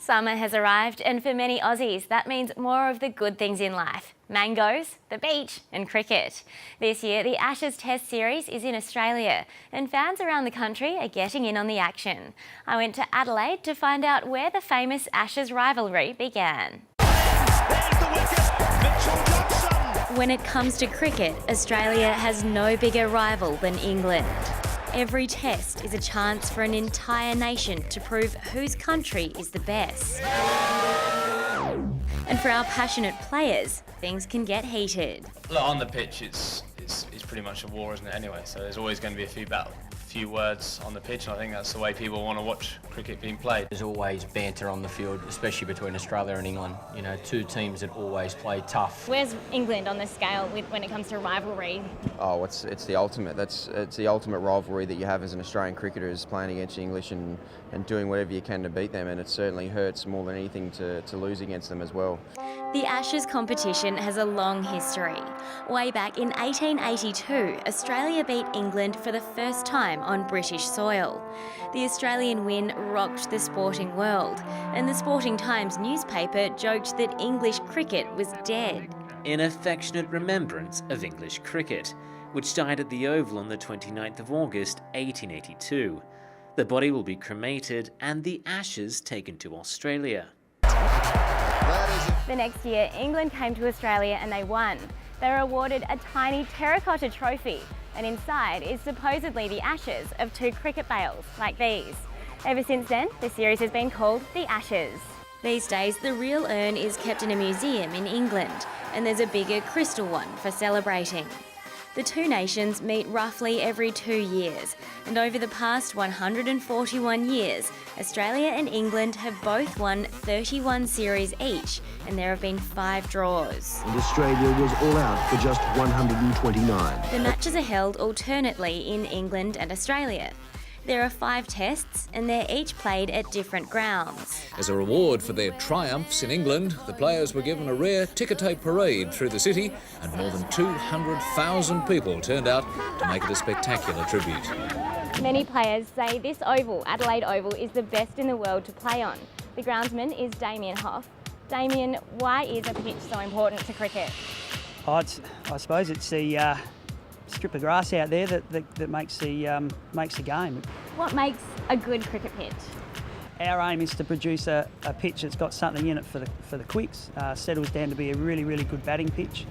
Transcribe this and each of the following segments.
Summer has arrived, and for many Aussies, that means more of the good things in life. Mangoes, the beach and cricket. This year, the Ashes Test Series is in Australia, and fans around the country are getting in on the action. I went to Adelaide to find out where the famous Ashes rivalry began. When it comes to cricket, Australia has no bigger rival than England. Every test is a chance for an entire nation to prove whose country is the best. And for our passionate players, things can get heated. Look, on the pitch, it's pretty much a war, isn't it, anyway? So there's always going to be a few words on the pitch, and I think that's the way people want to watch cricket being played. There's always banter on the field, especially between Australia and England. You know, two teams that always play tough. Where's England on the scale when it comes to rivalry? Oh, it's the ultimate. It's the ultimate rivalry that you have as an Australian cricketer, is playing against the English and doing whatever you can to beat them, and it certainly hurts more than anything to lose against them as well. The Ashes competition has a long history. Way back in 1882, Australia beat England for the first time on British soil. The Australian win rocked the sporting world, and the Sporting Times newspaper joked that English cricket was dead. In affectionate remembrance of English cricket, which died at the Oval on the 29th of August 1882. The body will be cremated and the ashes taken to Australia. The next year, England came to Australia and they won. They were awarded a tiny terracotta trophy, and inside is supposedly the ashes of 2 cricket bails like these. Ever since then, the series has been called the Ashes. These days, the real urn is kept in a museum in England, and there's a bigger crystal one for celebrating. The two nations meet roughly every 2 years, and over the past 141 years, Australia and England have both won 31 series each, and there have been 5 draws. And Australia was all out for just 129. The matches are held alternately in England and Australia. There are 5 tests, and they're each played at different grounds. As a reward for their triumphs in England, the players were given a rare ticker tape parade through the city, and more than 200,000 people turned out to make it a spectacular tribute. Many players say this oval, Adelaide Oval, is the best in the world to play on. The groundsman is Damien Hoff. Damien, why is a pitch so important to cricket? I suppose it's the strip of grass out there that makes the game. What makes a good cricket pitch? Our aim is to produce a pitch that's got something in it for the quicks. Settles down to be a really good batting pitch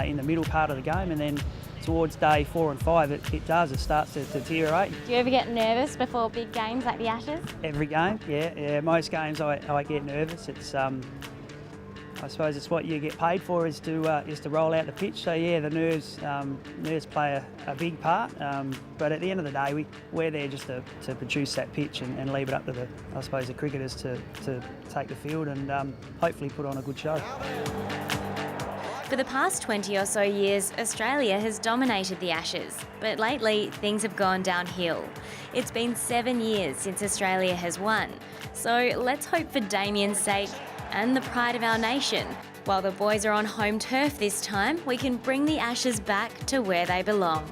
in the middle part of the game, and then towards day 4 and 5 it starts to deteriorate. Do you ever get nervous before big games like the Ashes? Every game, yeah. Most games I get nervous. It's I suppose it's what you get paid for, is to roll out the pitch. So yeah, the nerves play a big part. But at the end of the day, we're there just to produce that pitch and leave it up to the cricketers to take the field and hopefully put on a good show. For the past 20 or so years, Australia has dominated the Ashes, but lately things have gone downhill. It's been 7 years since Australia has won, so let's hope for Damien's sake and the pride of our nation, while the boys are on home turf this time, we can bring the Ashes back to where they belong.